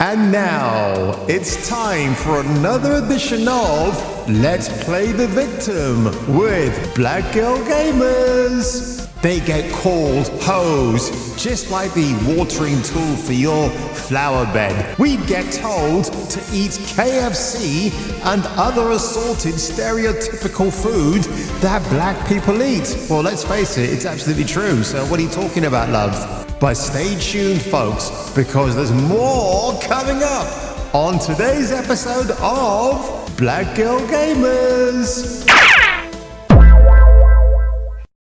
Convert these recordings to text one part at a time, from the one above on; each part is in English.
And now, it's time for another edition of Let's Play the Victim with Black Girl Gamers. They get called hoes, just like the watering tool for your flower bed. We get told to eat KFC and other assorted stereotypical food that black people eat. Well, let's face it, it's absolutely true. So what are you talking about, love? But stay tuned, folks, because there's more coming up on today's episode of Black Girl Gamers.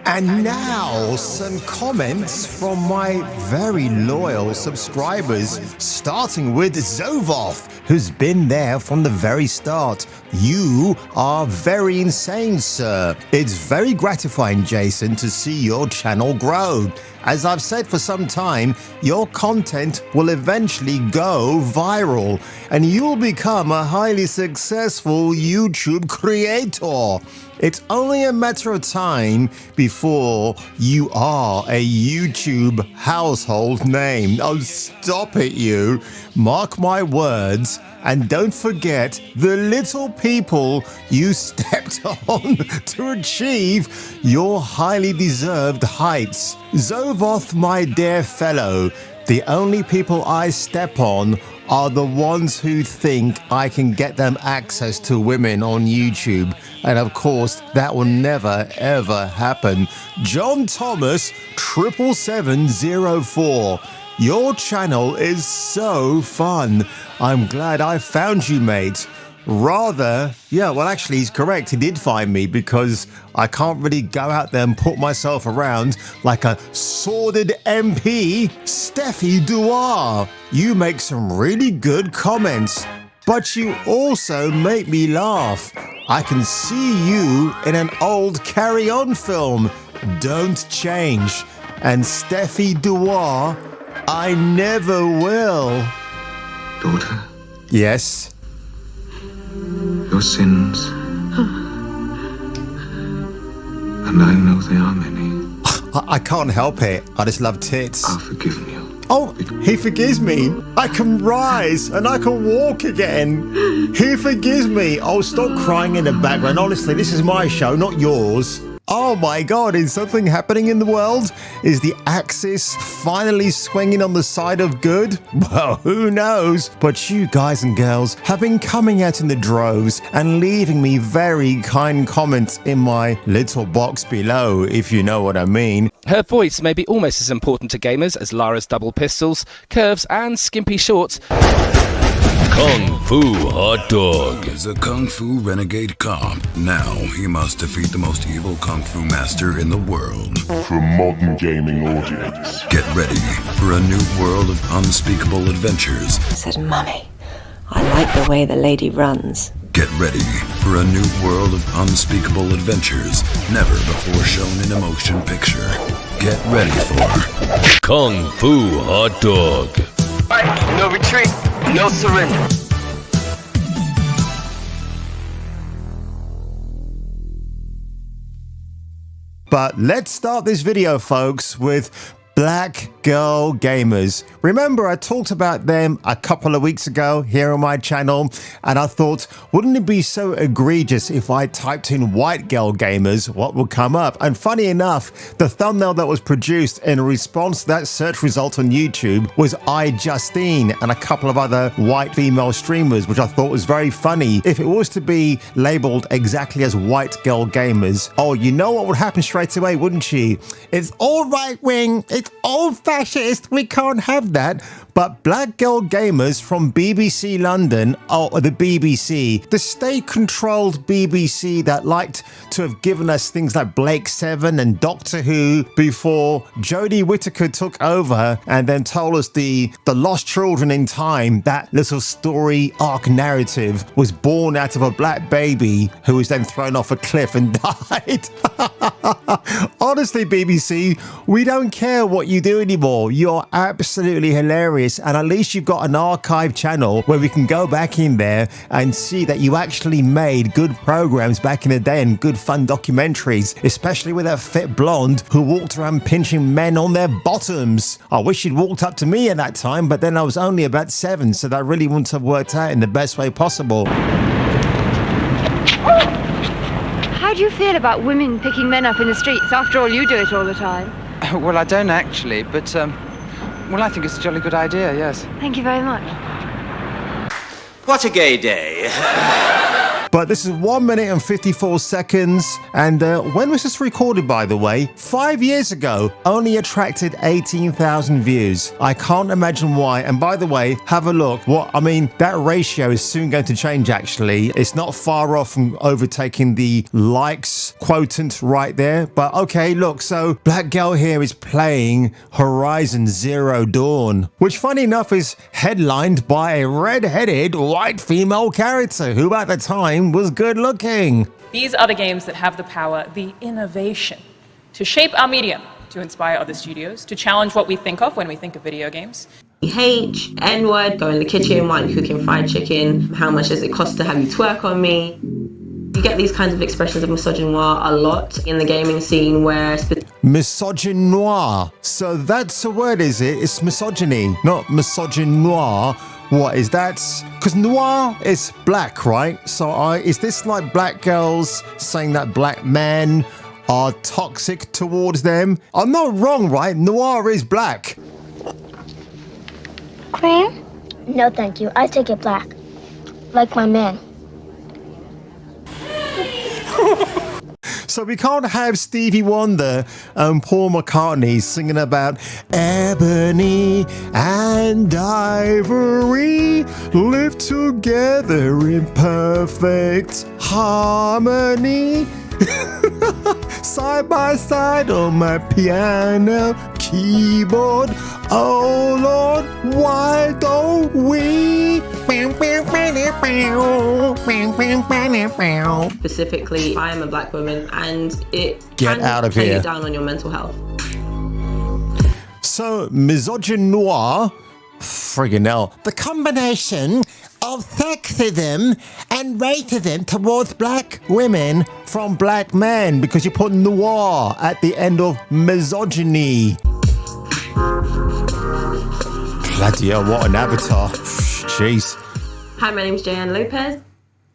And now, some comments from my very loyal subscribers, starting with Zovoth, who's been there from the very start. You are very insane, sir. It's very gratifying, Jason, to see your channel grow. As I've said for some time, your content will eventually go viral, and you'll become a highly successful YouTube creator. It's only a matter of time before you are a YouTube household name. Oh, stop it, you. Mark my words. And don't forget the little people you stepped on to achieve your highly deserved heights. Zovoth, my dear fellow, the only people I step on are the ones who think I can get them access to women on YouTube. And of course, that will never, ever happen. John Thomas 77704. Your channel is so fun. I'm glad I found you, mate. Actually, he's correct. He did find me because I can't really go out there and put myself around like a sordid MP. Steffi Duar, you make some really good comments, but you also make me laugh. I can see you in an old Carry On film. Don't change. And Steffi Duar, I never will. Daughter? Yes? Your sins, and I know they are many, I can't help it. I just love tits. are forgiven you. Oh, he forgives me. I can rise and I can walk again. He forgives me. Oh, stop crying in the background. Honestly, this is my show, not yours. Oh my God, is something happening in the world? Is the axis finally swinging on the side of good? Well, who knows? But you guys and girls have been coming out in the droves and leaving me very kind comments in my little box below, if you know what I mean. Her voice may be almost as important to gamers as Lara's double pistols, curves and skimpy shorts. Kung Fu Hot Dog is a Kung Fu renegade cop. Now he must defeat the most evil Kung Fu master in the world. For a modern gaming audience. Get ready for a new world of unspeakable adventures. Said, Mummy, I like the way the lady runs. Get ready for a new world of unspeakable adventures never before shown in a motion picture. Get ready for Kung Fu Hot Dog. No retreat, no surrender. But let's start this video, folks, with Black Girl Gamers. Remember, I talked about them a couple of weeks ago here on my channel, and I thought, wouldn't it be so egregious if I typed in White Girl Gamers? What would come up? And funny enough, the thumbnail that was produced in response to that search result on YouTube was Justine and a couple of other white female streamers, which I thought was very funny. If it was to be labeled exactly as White Girl Gamers, oh, you know what would happen straight away, wouldn't you? It's all right wing, it's all fascist, we can't have that. But Black Girl Gamers from BBC London, or the BBC, the state-controlled BBC that liked to have given us things like Blake 7 and Doctor Who before Jodie Whittaker took over and then told us the Lost Children in Time, that little story arc narrative was born out of a black baby who was then thrown off a cliff and died. honestly, BBC, we don't care what you do anymore. You're absolutely hilarious. And at least you've got an archive channel where we can go back in there and see that you actually made good programs back in the day and good fun documentaries, especially with that fit blonde who walked around pinching men on their bottoms. I wish you'd walked up to me at that time, but then I was only about 7, so that really wouldn't have worked out in the best way possible. How do you feel about women picking men up in the streets? After all, you do it all the time. Well, I don't actually, but, well, I think it's a jolly good idea, yes. Thank you very much. What a gay day. But this is 1 minute and 54 seconds. And when was this recorded, by the way? 5 years ago, only attracted 18,000 views. I can't imagine why. And by the way, have a look. That ratio is soon going to change, actually. It's not far off from overtaking the likes quotient right there. But okay, look, so Black Girl here is playing Horizon Zero Dawn, which funny enough is headlined by a red-headed white female character who at the time was good looking. These are the games that have the power, the innovation, to shape our medium, to inspire other studios, to challenge what we think of when we think of video games. H, N-word, go in the kitchen while you're cooking fried chicken. How much does it cost to have you twerk on me? You get these kinds of expressions of misogyny a lot in the gaming scene where... Misogynoir. So that's a word, is it? It's misogyny, not misogynoir. What is that? Because noir is black, right? So is this like black girls saying that black men are toxic towards them? I'm not wrong, right? Noir is black. Cream? No, thank you. I take it black. Like my man. So we can't have Stevie Wonder and Paul McCartney singing about ebony and ivory live together in perfect harmony. Side by side on my piano keyboard. Oh Lord, why don't we? Specifically, I am a black woman and it Get can out of take here. you down on your mental health. So, misogynoir, friggin' hell, the combination of sexism and racism towards black women from black men, because you put noir at the end of misogyny. Bloody hell, what an avatar. Jeez. Hi, my name's Jayanne Lopez.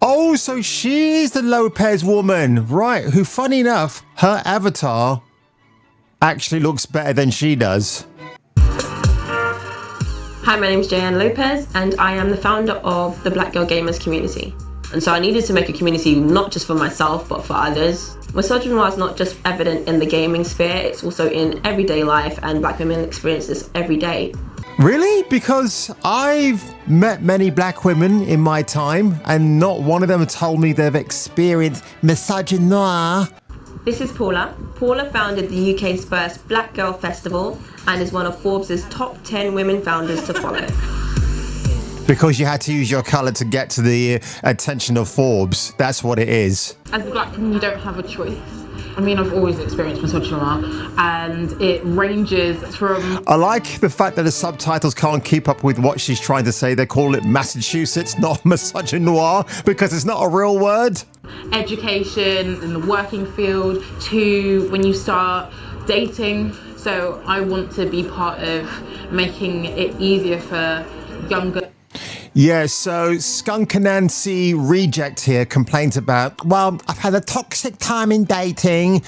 Oh, so she's the Lopez woman, right, who, funny enough, her avatar actually looks better than she does. Hi, my name's Jayanne Lopez and I am the founder of the Black Girl Gamers community. And so I needed to make a community not just for myself, but for others. Misogyny is not just evident in the gaming sphere, it's also in everyday life, and black women experience this every day. Really? Because I've met many black women in my time, and not one of them told me they've experienced misogyny. This is Paula. Paula founded the UK's first Black Girl Festival and is one of Forbes' top 10 women founders to follow. Because you had to use your colour to get to the attention of Forbes. That's what it is. As a black woman, you don't have a choice. I mean, I've always experienced misogyny, and it ranges from... I like the fact that the subtitles can't keep up with what she's trying to say. They call it Massachusetts, not misogynoir, because it's not a real word. Education in the working field to when you start dating. So I want to be part of making it easier for younger... Yeah, so Skunk Nancy Reject here complains about, well, I've had a toxic time in dating.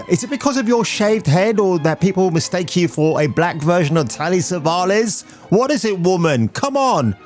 Is it because of your shaved head or that people mistake you for a black version of Telly Savalas? What is it, woman? Come on.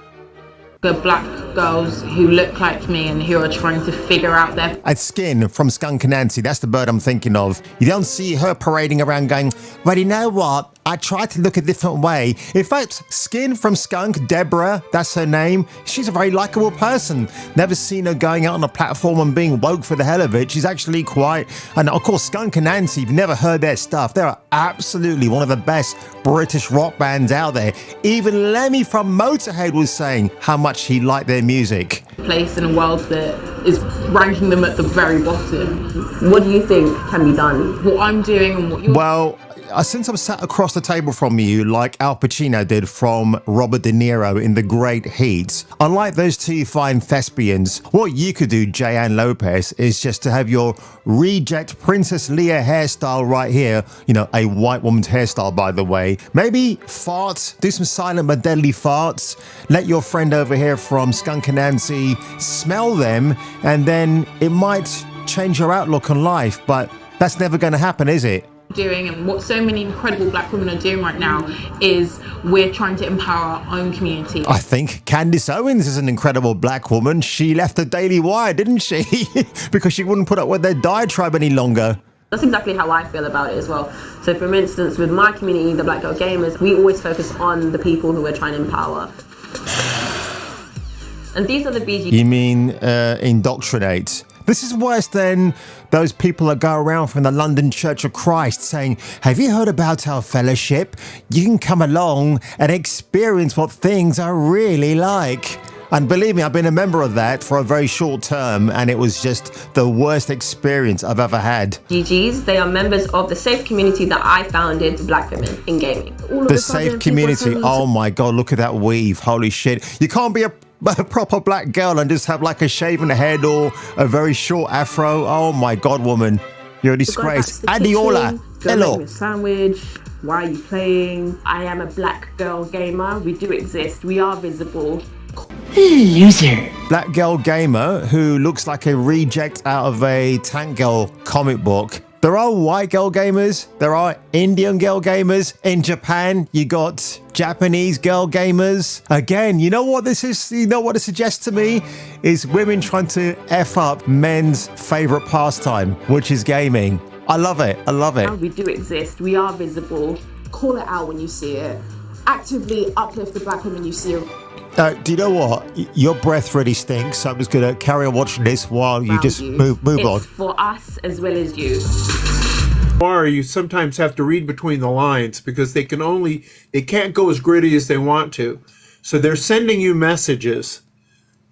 The black girls who look like me and who are trying to figure out their... And Skin from Skunk Nancy, that's the bird I'm thinking of. You don't see her parading around going, well, you know what? I tried to look a different way. In fact, Skin from Skunk, Deborah, that's her name, she's a very likable person. Never seen her going out on a platform and being woke for the hell of it. She's actually quite, and of course Skunk and Nancy, if you've never heard their stuff, they're absolutely one of the best British rock bands out there. Even Lemmy from Motorhead was saying how much he liked their music. Place in a world that is ranking them at the very bottom. What do you think can be done? What I'm doing and what you're... Well, since I'm sat across the table from you, like Al Pacino did from Robert De Niro in The Great Heat, unlike those two fine thespians, what you could do, Jayan Lopez, is just to have your reject Princess Leia hairstyle right here, you know, a white woman's hairstyle, by the way. Maybe fart, do some silent but deadly farts, let your friend over here from Skunk and Nancy smell them, and then it might change your outlook on life, but that's never going to happen, is it? Doing and what so many incredible black women are doing right now is we're trying to empower our own community. I think Candace Owens is an incredible black woman. She left the Daily Wire, didn't she? Because she wouldn't put up with their diatribe any longer. That's exactly how I feel about it as well. So for instance, with my community, the Black Girl Gamers, we always focus on the people who we're trying to empower. And these are the BG... You mean indoctrinate? This is worse than those people that go around from the London Church of Christ saying, have you heard about our fellowship? You can come along and experience what things are really like. And believe me, I've been a member of that for a very short term, and it was just the worst experience I've ever had. GGs, they are members of the safe community that I founded, Black Women in Gaming. The safe community, oh my God, look at that weave, holy shit. You can't be a proper black girl and just have like a shaven head or a very short afro. Oh my God, woman, you're a disgrace. Adiola, hello. Sandwich. Why are you playing? I am a black girl gamer. We do exist. We are visible. Loser. Black girl gamer who looks like a reject out of a Tank Girl comic book. There are white girl gamers, there are Indian girl gamers. In Japan, you got Japanese girl gamers. Again, you know what this is? You know what it suggests to me? Is women trying to F up men's favorite pastime, which is gaming. I love it. I love it. We do exist. We are visible. Call it out when you see it. Actively uplift the black women you see. Do you know what? Your breath really stinks, so I'm just going to carry on watching this while you just move on. It's for us as well as you. Or you sometimes have to read between the lines because they can't go as gritty as they want to. So they're sending you messages.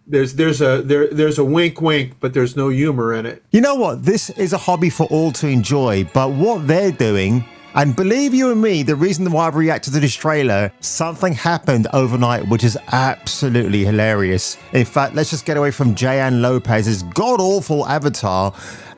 There's a wink wink, but there's no humor in it. You know what? This is a hobby for all to enjoy, but what they're doing, and believe you and me, the reason why I've reacted to this trailer, something happened overnight which is absolutely hilarious. In fact, let's just get away from Jayan Lopez's god-awful avatar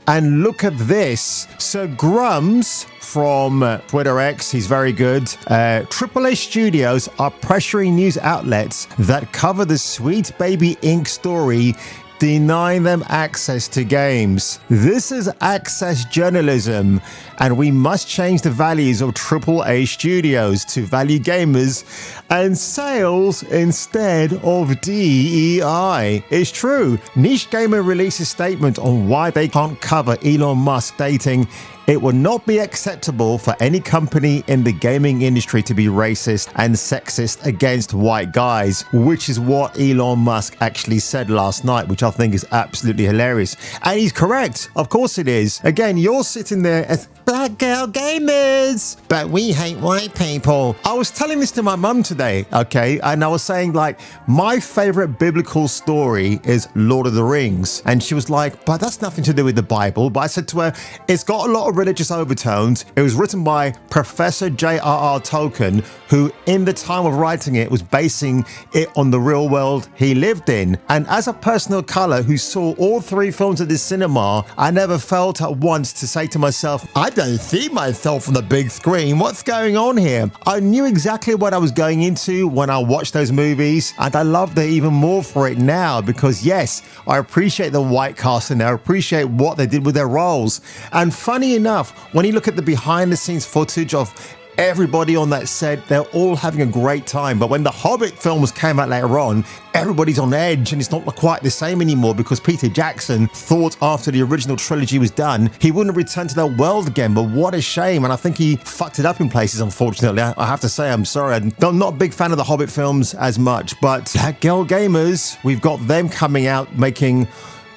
and look at this. Sir Grums from Twitter X, he's very good. AAA Studios are pressuring news outlets that cover the Sweet Baby Inc. story, denying them access to games. This is access journalism, and we must change the values of AAA studios to value gamers and sales instead of DEI. It's true. Niche Gamer released a statement on why they can't cover Elon Musk dating. It would not be acceptable for any company in the gaming industry to be racist and sexist against white guys, which is what Elon Musk actually said last night, which I think is absolutely hilarious. And he's correct. Of course it is. Again, you're sitting there as black girl gamers, but we hate white people. I was telling this to my mum today, okay? And I was saying, like, my favorite biblical story is Lord of the Rings. And she was like, but that's nothing to do with the Bible. But I said to her, it's got a lot of religious overtones. It was written by Professor J.R.R. Tolkien, who in the time of writing it was basing it on the real world he lived in. And as a person of color who saw all three films at the cinema, I never felt at once to say to myself, I don't see myself on the big screen. What's going on here? I knew exactly what I was going into when I watched those movies, and I loved it even more for it now because, yes, I appreciate the white casting. I appreciate what they did with their roles. And funny enough, when you look at the behind the scenes footage of everybody on that set, they're all having a great time. But when the Hobbit films came out later on, everybody's on edge, and it's not quite the same anymore because Peter Jackson thought after the original trilogy was done, he wouldn't return to that world again. But what a shame. And I think he fucked it up in places, unfortunately. I have to say, I'm sorry. I'm not a big fan of the Hobbit films as much, but Black Girl Gamers, we've got them coming out making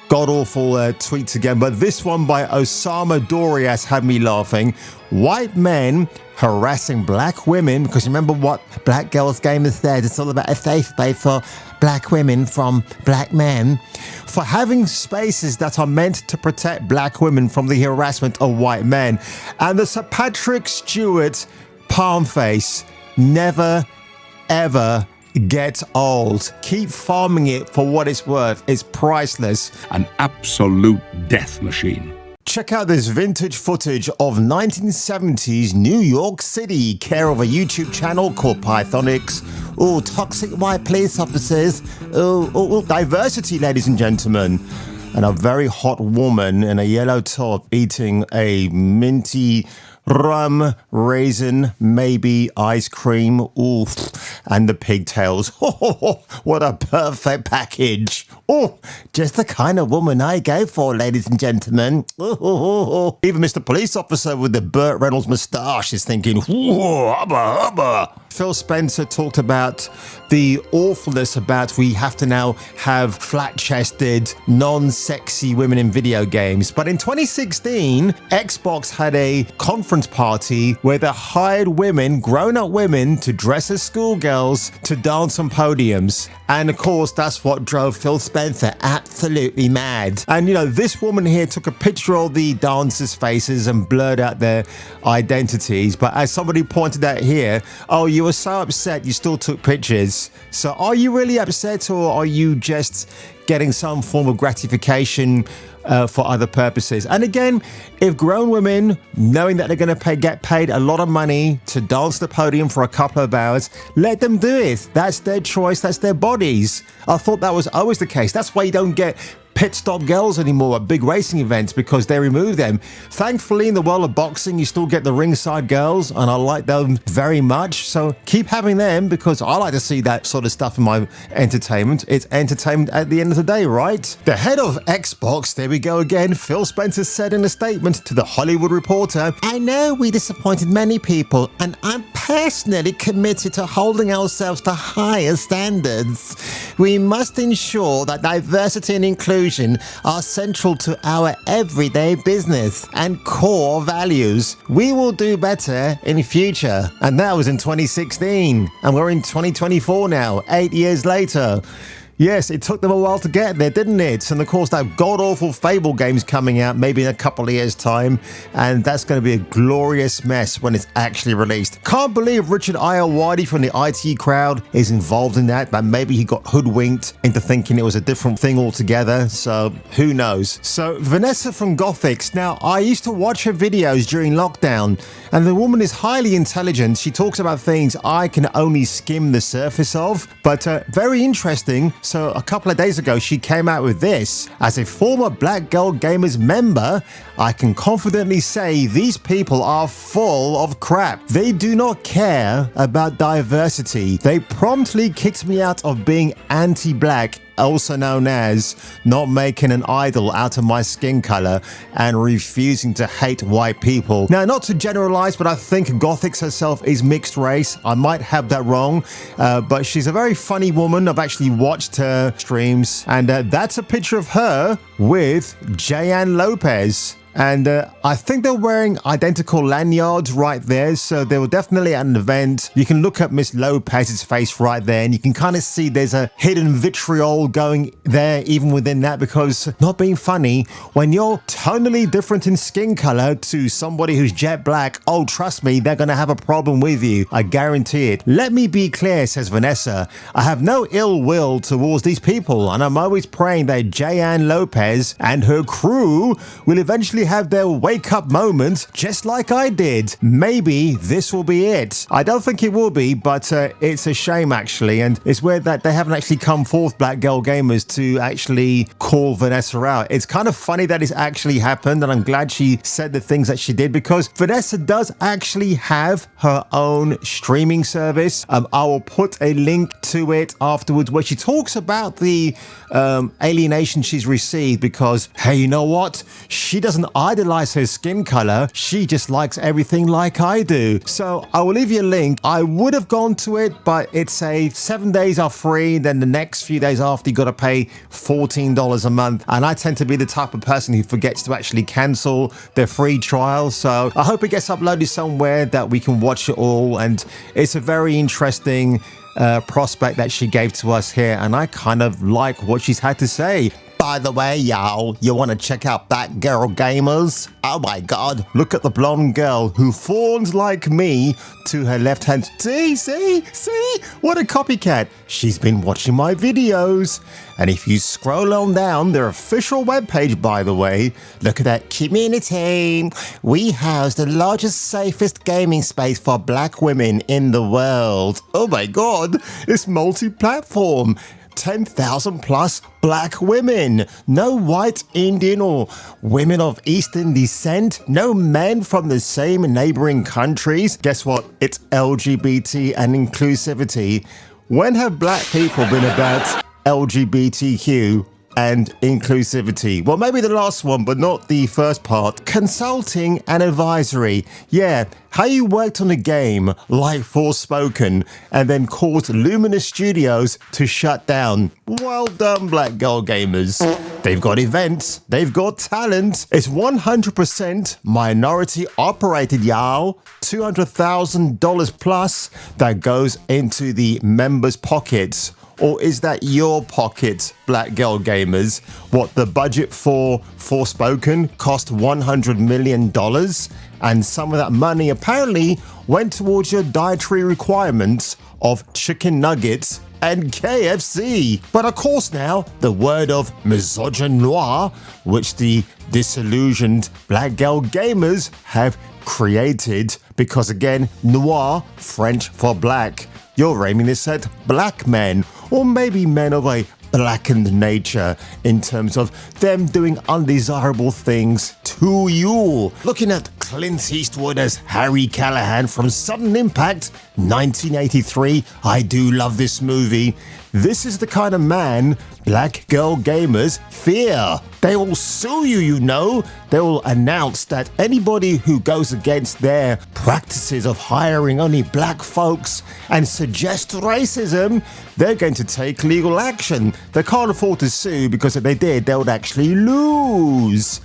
god-awful tweets again. But this one by Osama Dorias had me laughing. White men harassing black women, because remember what Black Girls Gamers said, it's all about a safe space for black women from black men, for having spaces that are meant to protect black women from the harassment of white men. And the Sir Patrick Stewart palm face never, ever get old. Keep farming it for what it's worth. It's priceless. An absolute death machine. Check out this vintage footage of 1970s New York City, care of a YouTube channel called Pythonics. Oh, toxic white police officers. Oh, diversity, ladies and gentlemen. And a very hot woman in a yellow top eating a minty rum, raisin, maybe ice cream. Oof. And the pigtails. Oh, what a perfect package. Oh, just the kind of woman I go for, ladies and gentlemen. Oh. Even Mr. Police Officer with the Burt Reynolds moustache is thinking, whoa, hubba. Phil Spencer talked about the awfulness about we have to now have flat-chested, non-sexy women in video games. But in 2016, Xbox had a conference party where they hired women, grown-up women, to dress as schoolgirls to dance on podiums. And of course, that's what drove Phil Spencer absolutely mad. And you know, this woman here took a picture of the dancers' faces and blurred out their identities. But as somebody pointed out here, oh, you were so upset you still took pictures. So are you really upset, or are you just getting some form of gratification for other purposes? And again, if grown women, knowing that they're going to get paid a lot of money to dance the podium for a couple of hours, let them do it. That's their choice. That's their bodies. I thought that was always the case. That's why you don't get pit stop girls anymore at big racing events, because they remove them. Thankfully, in the world of boxing, you still get the ringside girls, and I like them very much. So keep having them, because I like to see that sort of stuff in my entertainment. It's entertainment at the end of the day, right? The head of Xbox, there we go again, Phil Spencer said in a statement to The Hollywood Reporter, "I know we disappointed many people, and I'm personally committed to holding ourselves to higher standards. We must ensure that diversity and inclusion are central to our everyday business and core values. We will do better in future." And that was in 2016. And we're in 2024 now, 8 years later. Yes, it took them a while to get there, didn't it? And of course, that god-awful Fable game's coming out maybe in a couple of years' time, and that's going to be a glorious mess when it's actually released. Can't believe Richard Ayoade from the IT crowd is involved in that, but maybe he got hoodwinked into thinking it was a different thing altogether, so who knows. So Vanessa from Gothic. Now, I used to watch her videos during lockdown, and the woman is highly intelligent. She talks about things I can only skim the surface of, but very interesting. So a couple of days ago, she came out with this. As a former Black Girl Gamers member, I can confidently say these people are full of crap. They do not care about diversity. They promptly kicked me out of being anti-black, also known as not making an idol out of my skin color and refusing to hate white people. Now, not to generalize, but I think Gothic herself is mixed race. I might have that wrong, but she's a very funny woman. I've actually watched her streams, and that's a picture of her with Jayan Lopez. And I think they're wearing identical lanyards right there, so they were definitely at an event. You can look at Miss Lopez's face right there, and you can kind of see there's a hidden vitriol going there even within that, because, not being funny, when you're tonally different in skin color to somebody who's jet black, oh, trust me, they're going to have a problem with you. I guarantee it. Let me be clear, says Vanessa. I have no ill will towards these people, and I'm always praying that Jayan Lopez and her crew will eventually actually have their wake-up moment, just like I did. Maybe this will be it. I don't think it will be, but it's a shame, actually, and it's weird that they haven't actually come forth, Black Girl Gamers, to actually call Vanessa out. It's kind of funny that it's actually happened, and I'm glad she said the things that she did, because Vanessa does actually have her own streaming service. I will put a link to it afterwards where she talks about the alienation she's received because, hey, you know what? She doesn't idolize her skin color. She just likes everything like I do. So I will leave you a link. I would have gone to it, but it's a 7 days are free. Then the next few days after, you got to pay $14 a month. And I tend to be the type of person who forgets to actually cancel their free trial. So I hope it gets uploaded somewhere that we can watch it all. And it's a very interesting prospect that she gave to us here, and I kind of like what she's had to say. By the way, y'all, you want to check out Black Girl Gamers? Oh my god, look at the blonde girl who fawns like me to her left hand. See? What a copycat. She's been watching my videos. And if you scroll on down their official webpage, by the way, look at that community. We house the largest, safest gaming space for black women in the world. Oh my god, it's multi-platform. 10,000 plus black women. No white, Indian, or women of Eastern descent. No men from the same neighboring countries. Guess what? It's LGBT and inclusivity. When have black people been about LGBTQ and inclusivity? Well, maybe the last one, but not the first part. Consulting and advisory. Yeah, how you worked on a game like Forspoken and then caused Luminous Studios to shut down. Well done, Black Girl Gamers. They've got events, they've got talent. It's 100% minority operated, y'all. $200,000 plus that goes into the members' pockets. Or is that your pocket, Black Girl Gamers? What, the budget for Forspoken cost $100 million? And some of that money apparently went towards your dietary requirements of chicken nuggets and KFC. But of course now, the word of misogyny, which the disillusioned Black Girl Gamers have created, because again, noir, French for black. You're aiming this at black men, or maybe men of a blackened nature in terms of them doing undesirable things to you. Looking at Clint Eastwood as Harry Callahan from Sudden Impact, 1983. I do love this movie. This is the kind of man Black Girl Gamers fear. They will sue you, you know. They will announce that anybody who goes against their practices of hiring only black folks and suggest racism, they're going to take legal action. They can't afford to sue because if they did, they would actually lose.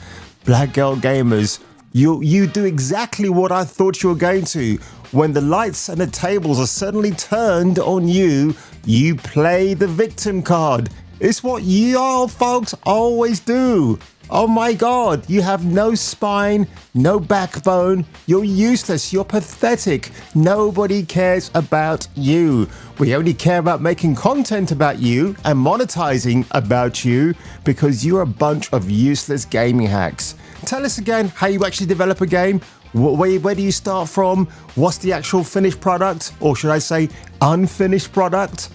Black Girl Gamers, you do exactly what I thought you were going to. When the lights and the tables are suddenly turned on you, you play the victim card. It's what y'all folks always do. Oh my god, you have no spine, no backbone, you're useless, you're pathetic. Nobody cares about you. We only care about making content about you and monetizing about you because you're a bunch of useless gaming hacks. Tell us again how you actually develop a game. Where do you start from? What's the actual finished product? Or should I say unfinished product?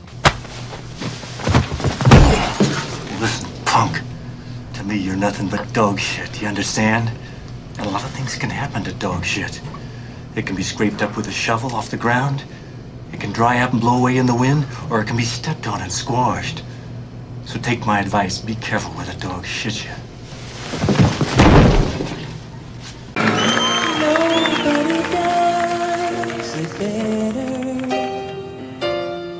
Listen, punk. To me, you're nothing but dog shit, you understand? And a lot of things can happen to dog shit. It can be scraped up with a shovel off the ground, it can dry up and blow away in the wind, or it can be stepped on and squashed. So take my advice, be careful where the dog shits you.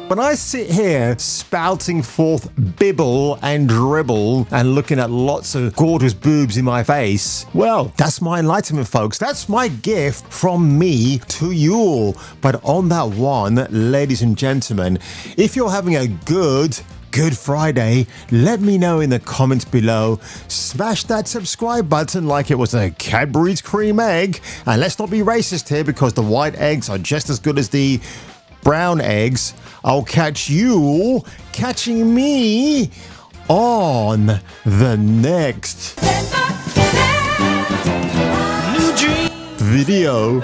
When I sit here spouting forth bibble and dribble and looking at lots of gorgeous boobs in my face, well, that's my enlightenment, folks. That's my gift from me to you. But on that one, ladies and gentlemen, if you're having a Good Friday, let me know in the comments below. Smash that subscribe button like it was a Cadbury's cream egg. And let's not be racist here because the white eggs are just as good as the brown eggs. I'll catch you catching me on the next. video.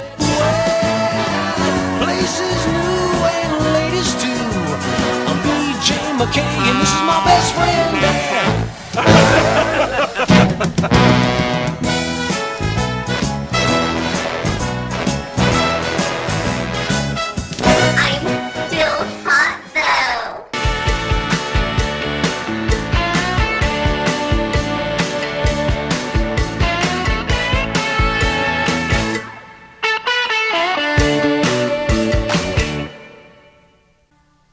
Places new and ladies too. I'm BJ McKay and this is my